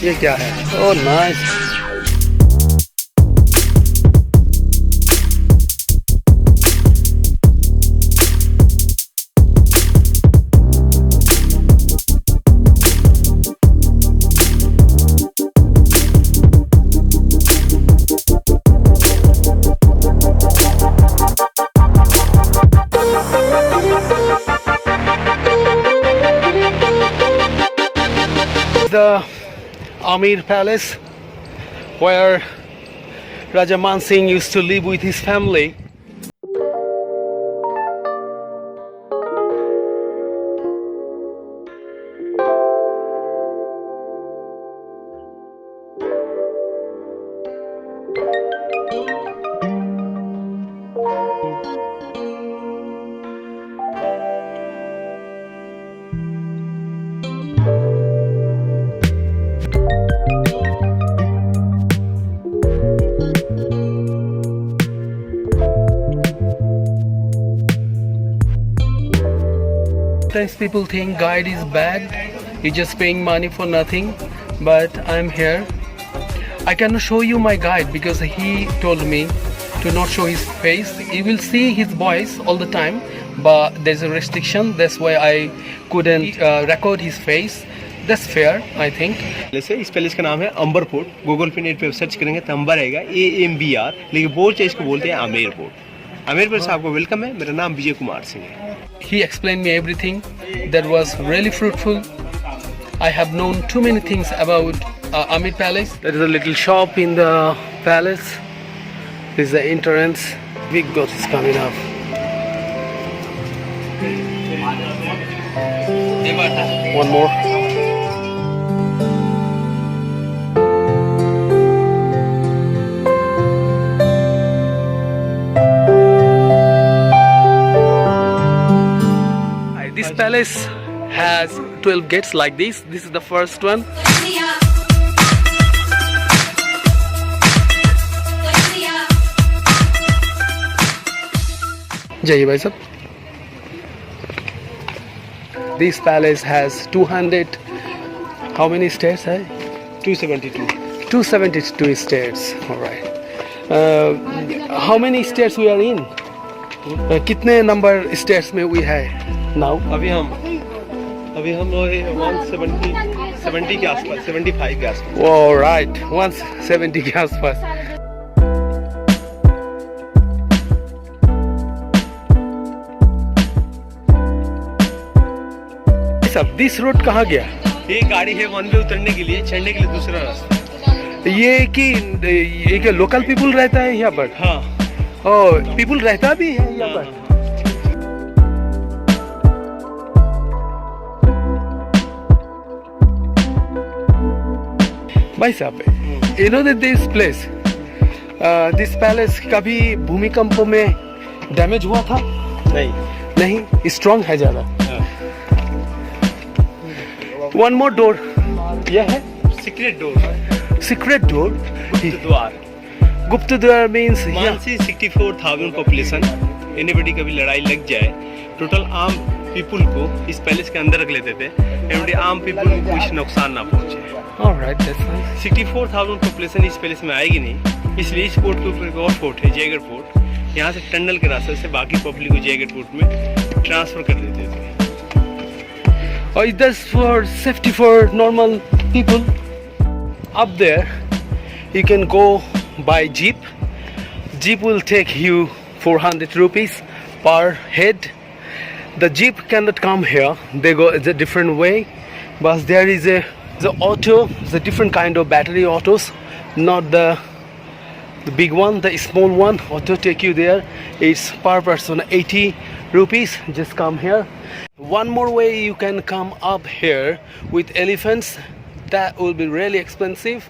ये क्या है? Oh nice. The Amir Palace, where Raja Man Singh used to live with his family. Sometimes people think guide is bad, he's just paying money for nothing, but I'm here. I cannot show you my guide because he told me to not show his face. You will see his voice all the time, but there's a restriction. That's why I couldn't record his face. That's fair, I think. जैसे इस palace का नाम है अंबर fort. Google पे net पे search करेंगे तो अंबर आएगा, AMBR, लेकिन बोल चाहिए इसको बोलते हैं आमेर फोर्ट। आमेर फोर्ट साहब को वेलकम है। मेरा नाम विजय कुमार सिंह है। He explained me everything. That was really fruitful. I have known too many things about Amir Palace. There is a little shop in the palace. This is the entrance. Big goat is coming up. One more. This palace has 12 gates like this. This is the first one. Jai bhai sab. This palace has 200. How many stairs hai? 272। 272 stairs. All right. How many stairs we are in? कितने number stairs में we है now? अभी हम 170 के आसपास, 75 के आसपास। All right, 170 के आसपास। सब दिस रोड कहाँ गया? ये गाड़ी है वन वे उतरने के लिए, चढ़ने के लिए दूसरा रास्ता। ये क्या लोकल पीपल रहता है यहाँ पर? हाँ। ओह, पीपल रहता भी है यहाँ पर? भाई साहब, you know that this place, this palace कभी भूमिकंप में डैमेज हुआ था? नहीं, स्ट्रॉन्ग है ज़्यादा। One more door, यह है सीक्रेट डोर। Secret door. द्वार। गुप्त द्वार मीन्स मानसी 64,000 पॉपुलेशन। एनीबडी कभी लड़ाई लग जाए, टोटल आम पीपल को इस पैलेस के अंदर रख लेते थे। एनीबडी आम पीपल को कुछ नुकसान ना पहुंचे। Alright, that's nice. 64,000 पॉपुलेशन इस पैलेस में आएगी नहीं, इसलिए इस फोर्ट के ऊपर एक और फोर्ट है, जयगढ़ फोर्ट। यहाँ से टनल के रास्ते से बाकी पब्लिक को जयगढ़ फोर्ट में ट्रांसफर कर देते थे। Oh, that's for safety for normal people. Up there, you can go by jeep. Jeep will take you 400 rupees per head. The jeep cannot come here. They go a different way. But there is the auto, the different kind of battery autos, not the big one, the small one. Auto take you there. It's per person 80 rupees. Just come here. One more way you can come up here with elephants. That will be really expensive.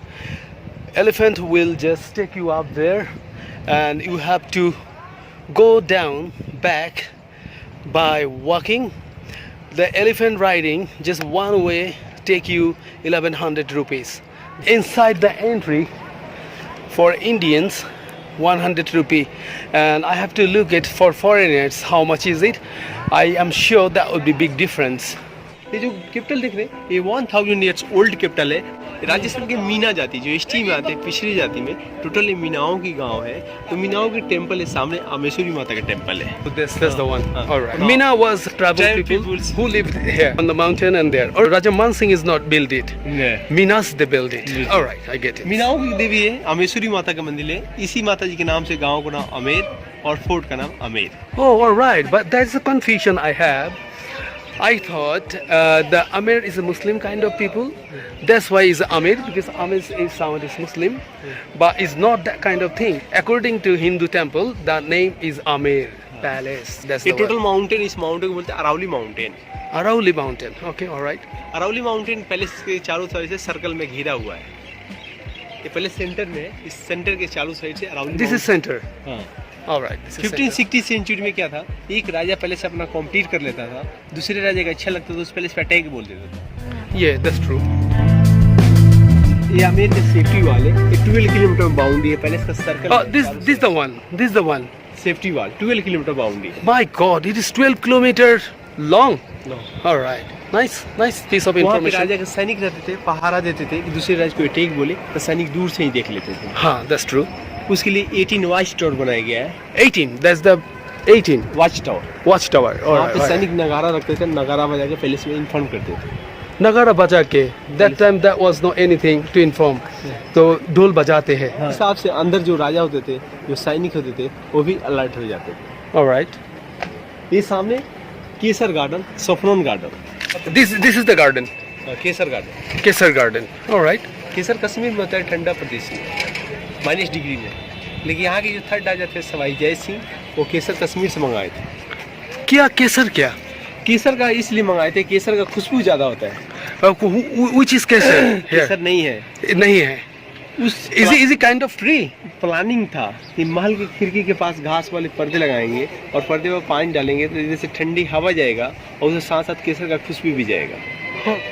Elephant will just take you up there, and you have to go down back by walking. The elephant riding just one way take you 1100 rupees. Inside the entry for Indians 100 rupee, and I have to look at for foreigners how much is it. I am sure that would be big difference. ये जो capital देख रहे हैं, ये 1000 years old capital है। राजस्थान के मीना जाति जो एसटी में आते हैं, पिछड़ी जाति में टोटल ये मीनाओं की गांव है। तो मीनाओं के टेम्पल है, सामने अमेश्वरी माता का टेम्पल है। So that's the one. हाँ. All right. हाँ. Mina was tribal Tribal people peoples. who lived here on the mountain and there. Or Raja Man Singh is not built it. Minas they built it. Yes. All right, I get it. मीनाओं की देवी है, अमेश्वरी माता का मंदिर है। इसी माता जी के नाम से गांव का नाम अमेर और फोर्ट का नाम अमेर। Oh, all right. But that's the confusion I have. I thought the Amir is a Muslim kind of people. That's why he's Amir, because Amir is sound is Muslim, but it's not that kind of thing. According to Hindu temple, the name is Amir Palace. That's ये the total one. Mountain, इस mountain को बोलते हैं Aravali mountain. Arauli Mountain. Okay, all right. Aravali mountain palace के चारों side से circle में घिरा हुआ है। ये पैलेस सेंटर में है, इस सेंटर के चारों साइड से अरावली This is center. हाँ। All right. This is center. 1560 century में क्या था, एक राजा पहले से अपना कॉम्पीट कर लेता था, दूसरे राजा का अच्छा लगता तो उस पैलेस पे अटैक बोल देता था। Yeah, that's true. ये आमेर के सेफ्टी वाल है, ये 12 किलोमीटर बाउंड्री है पैलेस का circle. Oh, this the one. This the one. Safety वाल 12 किलोमीटर बाउंड्री है। My God, it is 12 kilometers long. All right. Nice piece of वहाँ पे information. राजा के सैनिक रहते थे, पहारा देते थे कि दूसरे राजा को अटैक बोले तो सैनिक दूर से ही देख लेते थे। हाँ, that's true. उसके लिए 18 वॉच टावर बनाया गया है। 18. That's the 18 watch tower, watchtower. All वहाँ right. पे All right. सैनिक नगारा रखते थे, नगारा बजा के पैलेस में इन्फॉर्म करते थे। नगारा बजा के that time that was not anything to inform. तो ढोल बजाते हैं. इस हिसाब से अंदर जो राजा होते थे, जो सैनिक होते थे, वो भी अलर्ट हो जाते थे। All right. ये सामने Kesar garden, saffron garden, This is the garden. Kesar garden. Kesar garden. All right. केसर कश्मीर में होता है, ठंडा प्रदेश में, -डिग्री में। लेकिन यहाँ के जो थर्ड राजा थे सवाई जय सिंह, वो केसर कश्मीर से मंगाए थे। क्या केसर क्या? केसर का इसलिए मंगाए थे, केसर का खुशबू ज्यादा होता है। Which is केसर? केसर नहीं है, नहीं है. उस Is it kind of tree? Planning था कि महल की खिड़की के पास घास वाले पर्दे लगाएंगे और पर्दे में पानी डालेंगे तो जैसे ठंडी हवा जाएगा और उसके साथ साथ केसर का खुशबू भी जाएगा।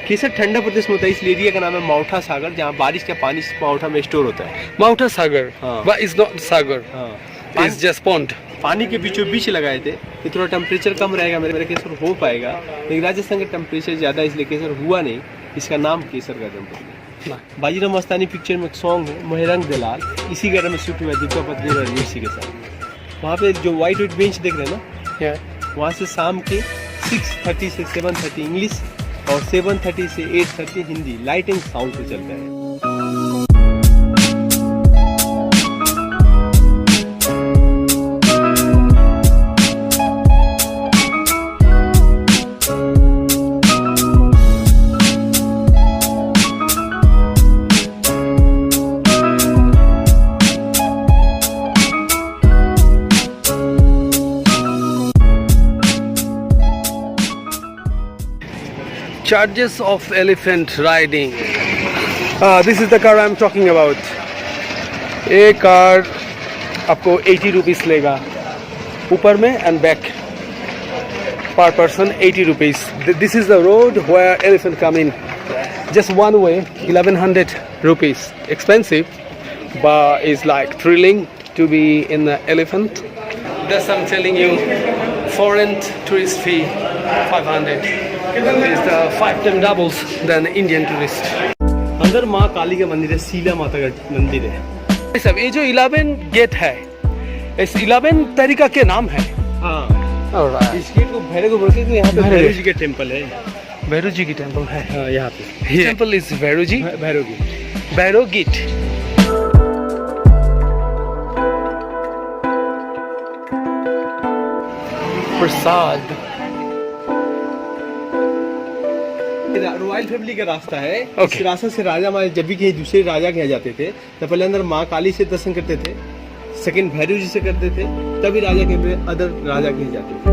केसर ठंडा प्रदेश में होता है, इस एरिया का नाम है माउठा सागर, जहाँ बारिश का पानी माउठा में स्टोर होता है। Mauta Sagar. हाँ. But it's not Sagar. हाँ, It's just pond. पानी के बीचों बीच लगाए थे कि थोड़ा टेम्परेचर कम रहेगा, मेरे केसर हो पाएगा। लेकिन राजस्थान का टेम्परेचर ज़्यादा, इसलिए केसर हुआ नहीं। इसका नाम केसर गार्डन पड़ा। बाजीराव मस्तानी पिक्चर में एक सॉन्ग है मोहरंग दलाल, इसी गार्डन में शूट हुआ दीपिका पत्नी और रणवीर सिंह के साथ। वहाँ पे जो वाइट बेंच देख रहे हैं ना, Yeah. वहाँ से शाम के 6:30 से 7:30 इंग्लिश और 7:30 से 8:30 हिंदी लाइट एंड साउंड पे चलता है। Charges of elephant riding. This is the car I'm talking about. ये कार आपको 80 रुपीस लेगा ऊपर में and back per person 80 rupees. This is the road where elephant come in. Just one way 1100 rupees. Expensive, but it's like thrilling to be in the elephant. That's I'm telling you. Foreign tourist fee 500. It's the 5 times doubles than Indian tourist. अंदर माँ काली का मंदिर है, शीला माता का मंदिर है। सब ये जो 11 गेट है, इस 11 तरीका के नाम है। हाँ, Alright. इस गेट को भैरव को बोलते हैं, यहाँ पे भैरव। भैरव जी का टेम्पल है। भैरव जी की टेम्पल है। हाँ, यहाँ पे ये टेम्पल इज भैरव जी। भैरव की। भैरव गीट। प्रसाद। रॉयल फैमिली का रास्ता है। Okay. इस रास्ते से राजा हमारे जब भी कहीं दूसरे राजा के यहाँ जाते थे तो पहले अंदर माँ काली से दर्शन करते थे, सेकंड भैरव जी से करते थे, तभी राजा के अदर राजा के यहाँ जाते थे।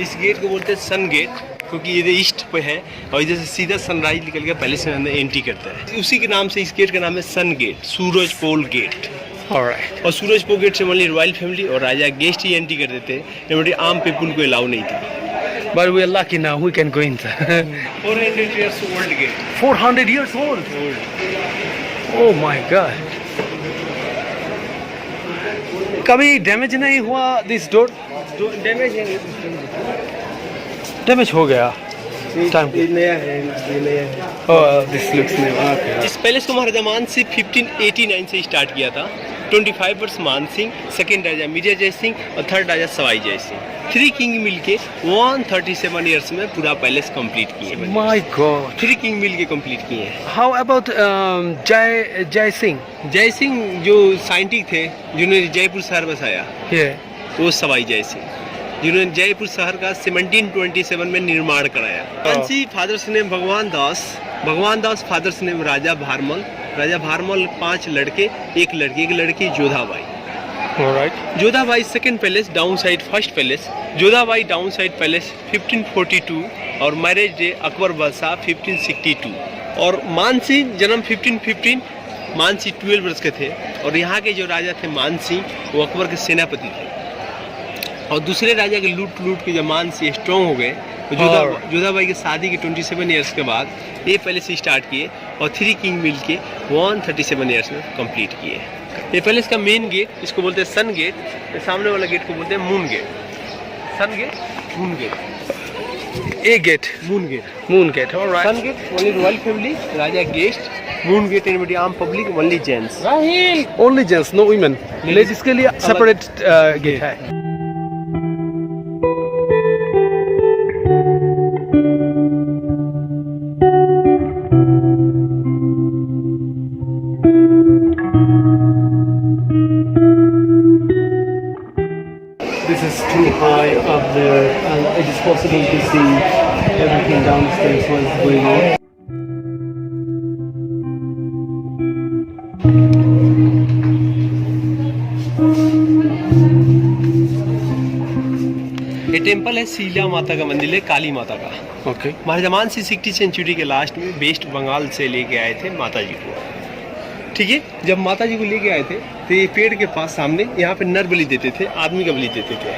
इस गेट को बोलते हैं सन गेट, क्योंकि ये ईस्ट पे है और इधर से सीधा सनराइज निकल के पैलेस में अंदर एंट्री करता है। उसी के नाम से इस गेट का नाम है सन गेट, सूरज पोल गेट। Alright. और सूरज पोल गेट से ओनली रॉयल फैमिली और राजा गेस्ट ही एंट्री करते थे, एवरी आम पीपुल को अलाउ नहीं था। But we are lucky now. We can go in. 400 years old gate. 400 years old. Oh my God. कभी डैमेज नहीं हुआ this door? डैमेज है। डैमेज हो गया। Time. ये नया है, ये नया है। Oh, this looks new. Okay. इस पैलेस को महाराजा मानसिंह 1589 से स्टार्ट किया था। 25 वर्ष मानसिंह, सेकेंड राजा मिर्जा जय सिंह और थर्ड राजा सवाई जय सिंह, 3 किंग मिलके 137 ईयर्स में पूरा पैलेस कंप्लीट किए। My God. 3 किंग मिलके कंप्लीट किए हैं। How about Jai Singh? जय सिंह जो साइंटिस्ट थे जिन्होंने जयपुर शहर बसाया, Yeah. वो सवाई जय सिंह, जिन्होंने जयपुर शहर का 1727 में निर्माण कराया। मानसी फादर्स नेम भगवान दास फादर्स नेम राजा भारमल 5 लड़के, एक लड़की Jodha Bai. All right. Jodha Bai second palace, down side first palace, Jodha Bai down side palace 1542 और मैरिज डे अकबर बादशाह 1562। और मानसी जन्म 1515, मानसी 12 वर्ष के थे और यहाँ के जो राजा थे मानसी, वो अकबर के सेनापति थे। और दूसरे राजा के लूट के जब मानसी स्ट्रॉन्ग हो गए तो जोधाबाई की शादी के 27 ईयर्स के बाद ये पैलेस स्टार्ट किए और 3 किंग मिल के 137 ईयर्स में कंप्लीट किए। ये पैलेस का मेन गेट, इसको बोलते हैं सन गेट, सामने वाला गेट को बोलते हैं moon gate. Sun gate, moon gate, A gate. Moon gate. Moon gate. All right. Sun gate only royal family, राजा गेस्ट, मून गेट एनबडी आम public, only gents. Only gents, no women. Ladies के लिए separate gate है। This is too high up there, and it is possible to see everything downstairs what is going on. ये temple है शीला माता का मंदिर है, काली माता का। Okay. महाराजा मानसिंह 60 सेंचुरी के लास्ट में वेस्ट बंगाल से लेके आए थे माता जी को। ठीक है, जब माता जी को लेके आए थे तो ये पेड़ के पास सामने यहाँ पे नर बलि देते थे, आदमी का बलि देते थे।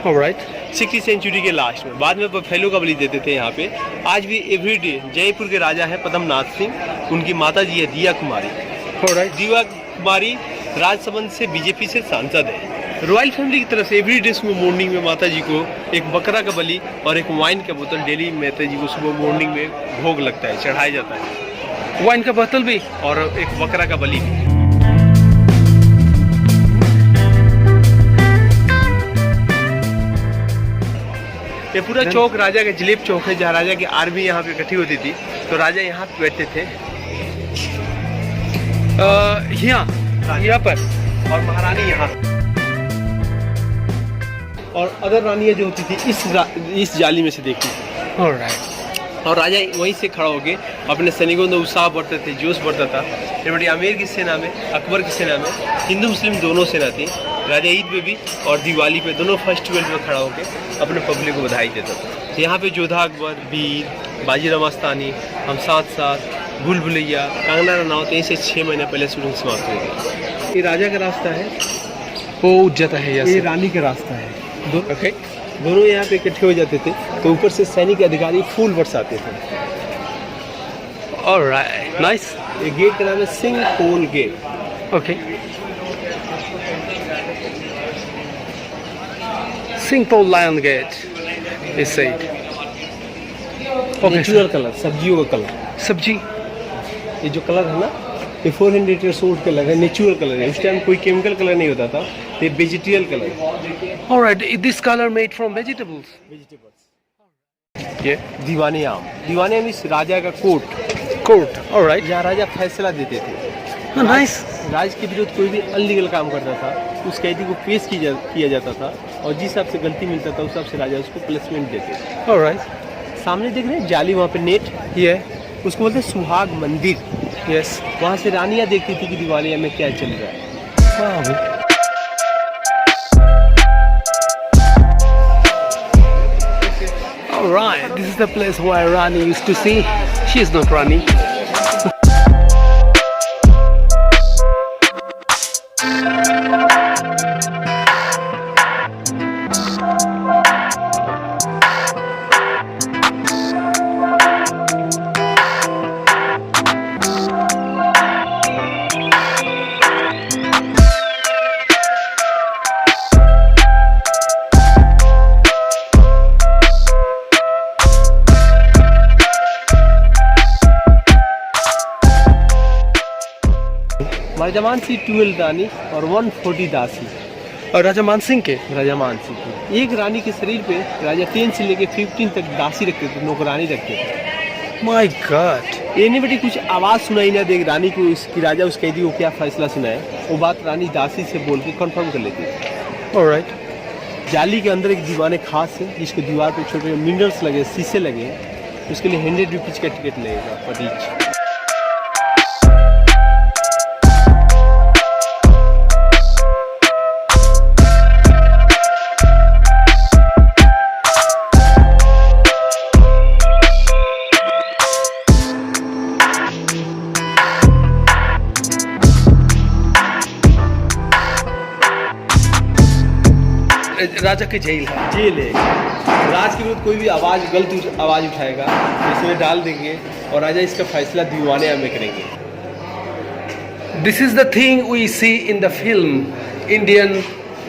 All right. 60 सेंचुरी के लास्ट में, बाद में बफेलो का बलि देते थे यहाँ पे। आज भी एवरीडे जयपुर के राजा है पद्मनाथ सिंह, उनकी माता जी है दिया कुमारी। All right. दिया कुमारी राजसमंद से बीजेपी से सांसद है। रॉयल फैमिली की तरफ से एवरीडे सुबह मॉर्निंग में माता जी को एक बकरा का बलि और एक वाइन का बोतल डेली माता जी को सुबह मॉर्निंग में भोग लगता है, चढ़ाया जाता है। Wine का बोतल भी। और एक बकरा का बलि भी। ये पूरा चौक राजा का जलेब चौक है, जहाँ राजा की आर्मी यहाँ पे इकट्ठी होती थी, तो राजा यहाँ पे बैठते थे। यहाँ पर। और महारानी यहाँ, और अदर रानियाँ जो होती थी इस जाली में से देखती थी। All right. और राजा वहीं से खड़ा होके अपने सैनिकों में उत्साह बढ़ते थे, जोश बढ़ता था। बड़ी आमेर की सेना में, अकबर की सेना में, हिंदू मुस्लिम दोनों सेना थी। राजा ईद पे भी और दिवाली पे दोनों फेस्टिवल में खड़ा होके अपने पब्लिक को बधाई देता था। यहाँ पे जोधा अकबर, वीर, बाजीराव मस्तानी, हम साथ साथ, भूल भुलैया, कंगना रनौत, यहीं से 6 महीने पहले शूटिंग समाप्त हुई थी। ये राजा का रास्ता है, वो जाता है यहाँ ये से। रानी का रास्ता है। Okay. दोनों यहाँ पे इकट्ठे हो जाते थे, तो ऊपर से सैनिक अधिकारी फूल बरसाते थे। All right. Nice. ये गेट का नाम है Singh Pol gate. Okay. St. Paul Lion Gate is said. Okay. Natural colour, सब्जियों का कलर। सब्जी। ये जो कलर है ना, ये 400 ईयर्स ओल्ड कलर है, नेचुरल कलर है। उस टाइम कोई केमिकल कलर नहीं होता था, ये वेजिटेरियल कलर है। All right. This color made from vegetables. Yeah. दीवाने आम इस राजा का कोर्ट, Court. All right. यहाँ राजा फैसला देते थे। Oh, nice. राज के विरुद्ध कोई भी अनलीगल काम करता था, उस कैदी को पेश किया जाता था, और जिस हिसाब से गलती मिलता था उस हिसाब से राजा उसको प्लेसमेंट देते थे। All right. सामने देख रहे हैं जाली, वहाँ पे नेट, Yeah. उसको बोलते हैं सुहाग मंदिर। Yes. वहाँ से रानियाँ देखती थी कि दिवालिया में क्या चल रहा है। Wow. All right. This is the place where Rani used to see. She is not Rani. महाराजा मान सिंह 12 रानी और 140 दासी। और राजा मानसिंह के राजा मान सिंह की एक रानी के शरीर पे राजा 10 से लेके 15 तक दासी रखते थे, नौकरानी रखते थे। My God. एनीबडी कुछ आवाज़ सुनाई ना दे रानी को, उसकी राजा उस कैदी को क्या फैसला सुनाए, वो बात रानी दासी से बोल के कंफर्म कर लेती थी। ऑलराइट। जाली के अंदर एक दीवाने खास है जिसको दीवार पे छोटे मिनरल्स लगे, शीशे लगे, उसके लिए 100 रुपीज़ का टिकट लगेगा पर ईच। राजा की जेल है। जेल है। राज के विरुद्ध कोई भी आवाज़ गलत आवाज़ उठाएगा तो इसमें डाल देंगे और राजा इसका फैसला दीवाने में करेंगे। This is the thing we see in the film, Indian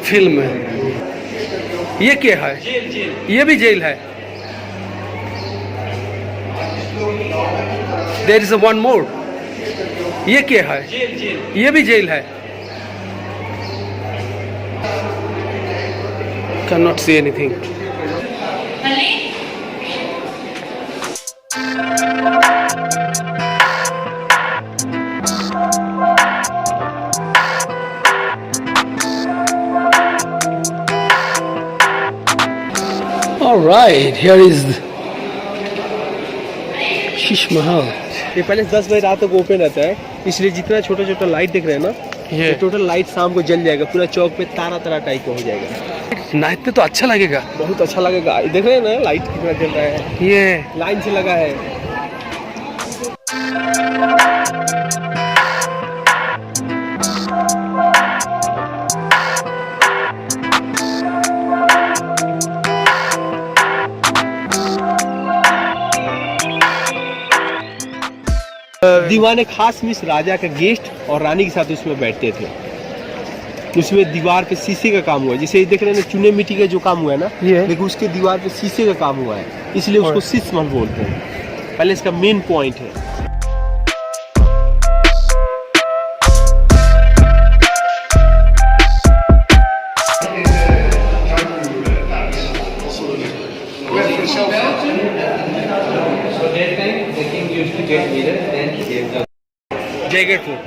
film. ये क्या है? Jail jail. ये भी जेल है। There is one more. ये क्या है? Jail jail. ये भी जेल है। Cannot see anything. All right, here is Sheesh Mahal. ये पहले 10 बजे रात तक ओपन रहता है, इसलिए जितना छोटा छोटा लाइट देख रहे हैं ना, ये टोटल लाइट शाम को जल जाएगा, पूरा चौक पे तारा तारा टाइप का हो जाएगा। नाइट में तो अच्छा लगेगा, बहुत अच्छा लगेगा। देख रहे हैं ना लाइट कितना जल रहा है, ये लाइन से लगा है। दीवाने खास मिस राजा का गेस्ट और रानी के साथ उसमें बैठते थे। उसमें दीवार पे शीशे का काम हुआ है, जैसे देख रहे हैं ना चुने मिट्टी का जो काम हुआ है ना, लेकिन उसके दीवार पे शीशे का काम हुआ है, इसलिए उसको शीश महल बोलते हैं। पहले इसका मेन पॉइंट है। Jaigarh fort,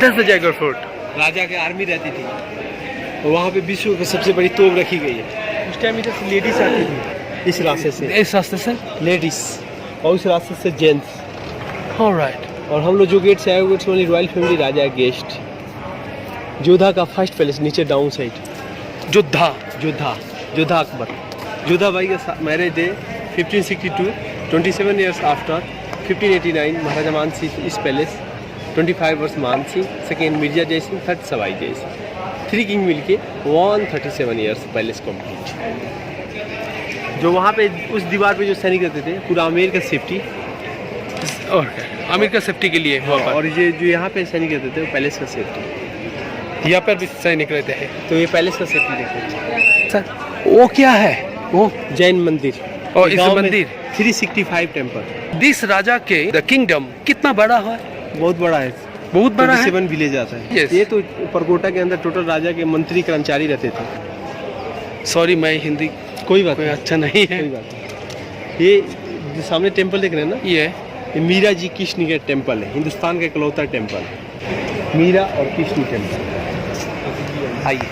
that's the Jaigarh fort. राजा के आर्मी रहती थी और वहाँ पे विश्व की सबसे बड़ी तोप रखी गई है। उस टाइम इधर से लेडीज आती थी, इस रास्ते से, इस रास्ते से लेडीज, और उस रास्ते से जेंट्स। ऑलराइट। और हम लोग जो गेट से आए हुए थे रॉयल फैमिली राजा गेस्ट। जोधा का फर्स्ट पैलेस नीचे डाउन साइड। जोधा जोधा अकबर। जोधा भाई का मैरिज डे 1562, 27 ईयर्स आफ्टर 1589 महाराजा मान सिंह इस पैलेस, 25 वर्ष मान सिंह, सेकेंड मिर्जा जय सिंह, थर्ड सवाई जय सिंह, 3 किंग मिलके 137 ईयर्स पैलेस कंप्लीट। जो वहाँ पे उस दीवार पे जो सैनिक रहते थे, पूरा आमेर का सेफ्टी, और आमिर का सेफ्टी के लिए हुआ। और ये जो यहाँ पे सैनिक रहते थे वो पैलेस का सेफ्टी। यहाँ पर भी सैनिक रहते हैं, तो ये पैलेस का सेफ्टी देखते सर। वो क्या है? वो जैन मंदिर और इस मंदिर 365 टेम्पल। दिस राजा के द किंगडम कितना बड़ा है? बहुत बड़ा है, बहुत बड़ा है। 7 विलेज आता है। Yes. ये तो परकोटा के अंदर टोटल राजा के मंत्री कर्मचारी रहते थे। सॉरी, मैं हिंदी कोई बात कोई नहीं, अच्छा नहीं है। कोई बात नहीं। ये जो सामने टेम्पल देख रहे हैं ना, ये मीरा जी कृष्ण का टेम्पल है, हिंदुस्तान का इकलौता टेम्पल है, मीरा और कृष्ण टेम्पल। आइए।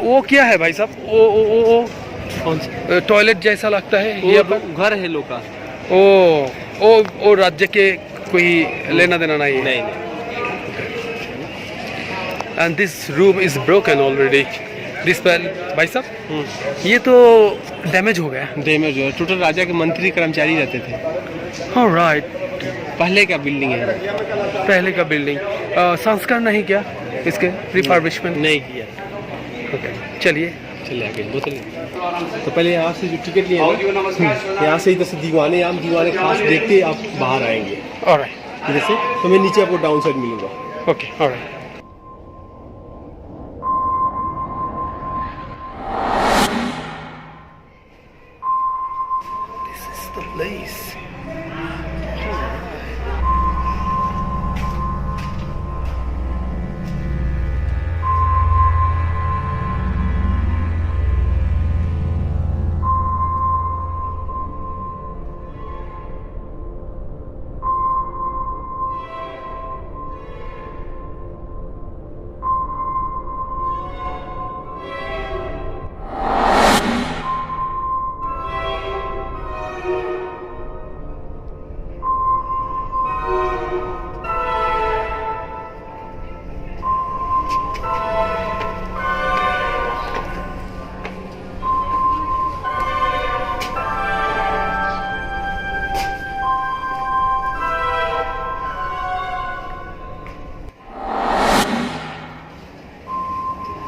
वो क्या है भाई साहब? वो कौन सा? टॉयलेट जैसा लगता है। वो ये पर घर है लोग का। ओ राज्य के कोई लेना देना नहीं है। नहीं। And this room is broken already. This भाई साहब, ये तो डैमेज हो गया। डैमेज हुआ। टोटल राजा के मंत्री कर्मचारी रहते थे। ऑलराइट। पहले का बिल्डिंग है, पहले का बिल्डिंग। संस्कार नहीं किया इसके, रिफर्बिशमेंट नहीं किया। ओके, चलिए चले आगे बोतल। तो पहले यहाँ से जो टिकट लिए यहाँ से इधर से दीवाने खास देख के आप बाहर आएंगे। ऑलराइट। इधर से तो मैं नीचे आपको डाउन साइड मिलूंगा। Okay, alright. This is the place.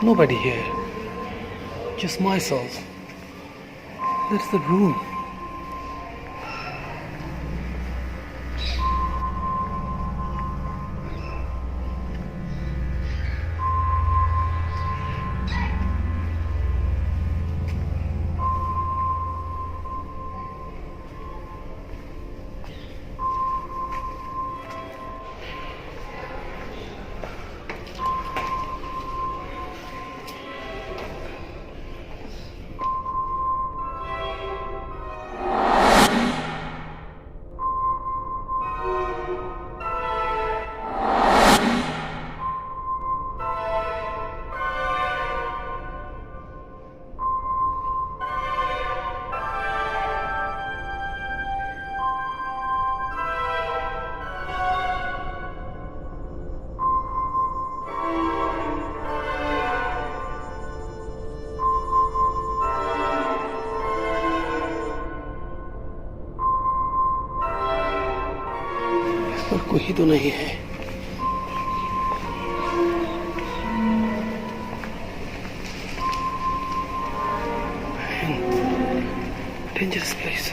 Nobody here. Just myself. That's the room. पर कोई तो नहीं है. Dangerous place.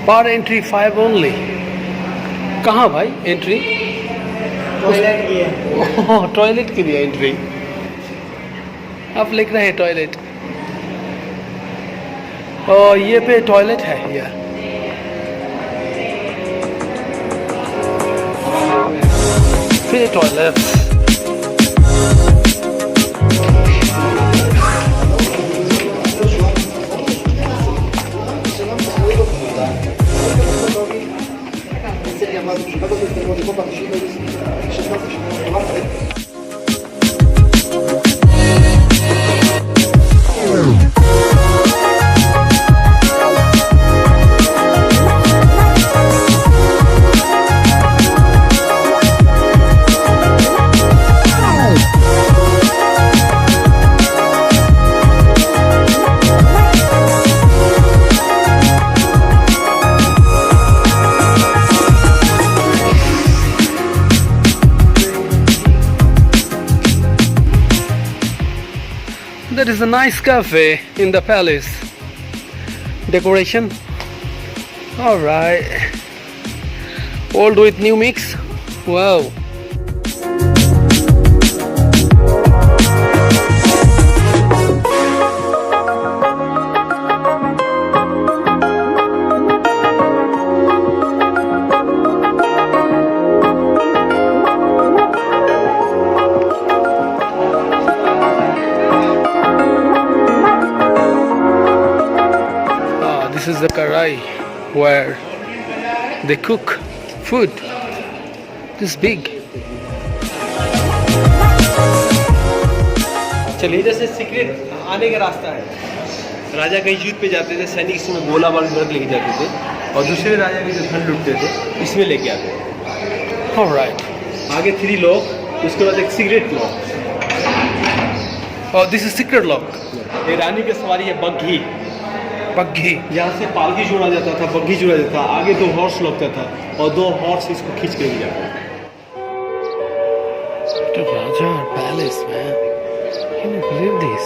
Per entry 5 only. कहाँ भाई एंट्री? टॉयलेट की है. ओह, टॉयलेट के लिए एंट्री. आप लिख रहे हैं टॉयलेट. और ये पे टॉयलेट है यार. फिर toilet. There is a nice cafe in the palace. Decoration. All right. Old with new mix. Wow. This is the karai where they cook food. This big. चलिए इधर से सीक्रेट आने का रास्ता है. राजा कहीं युद्ध पे जाते थे, सैनिक इसमें गोला बारूद भर लेके जाते थे और दूसरे राजा के जो धन लुटते थे इसमें लेके आते थे. All right. आगे 3 लॉक, उसके बाद एक secret lock. Oh, this is secret lock. ये रानी की सवारी है बग्घी. Buggy. यहाँ से पालकी जोड़ा जाता था, बग्घी जोड़ा जाता था, आगे 2 हॉर्स लगता था और 2 हॉर्स इसको खींच के ले जाते थे. The Raja Palace, man. Can you believe this?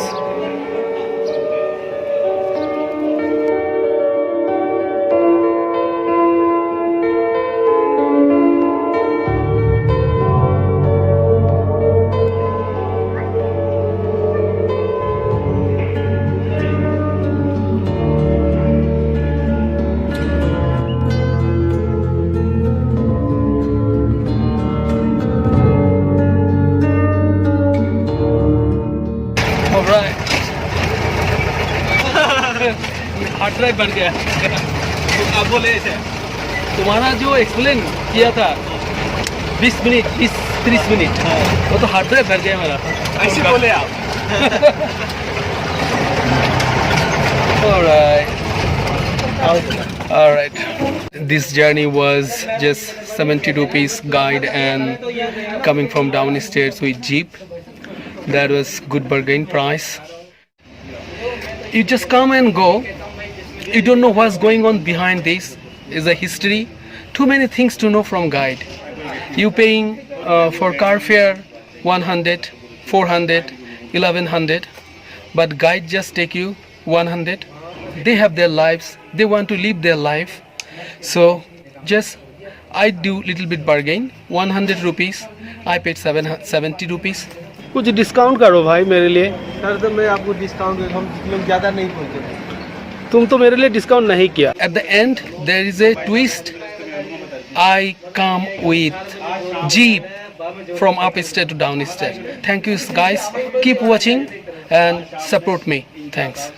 Hard drive बन गया. अब बोले ऐसे तुम्हारा जो एक्सप्लेन किया था 20 मिनट 20-30 मिनट, वो तो हार्ड ड्राइव भर गया मेरा. ऐसे बोले आप. All right. This journey was just 70 rupees guide and coming from downstairs with jeep. That was good bargain price. You just come and go. You don't know what's going on behind this. Is a history. Too many things to know from guide. You paying for car fare 100, 400, 1100, but guide just take you 100. They have their lives. They want to live their life. So just I do little bit bargain. 100 rupees. I paid 70 rupees. कुछ discount करो भाई मेरे लिए. Sir तो मैं आपको discount हम लोग ज़्यादा नहीं पहुँचे. तुम तो मेरे लिए डिस्काउंट नहीं किया. At the end, there is a twist. I come with jeep from upstate to downstate. Thank you guys. Keep watching and support me. Thanks.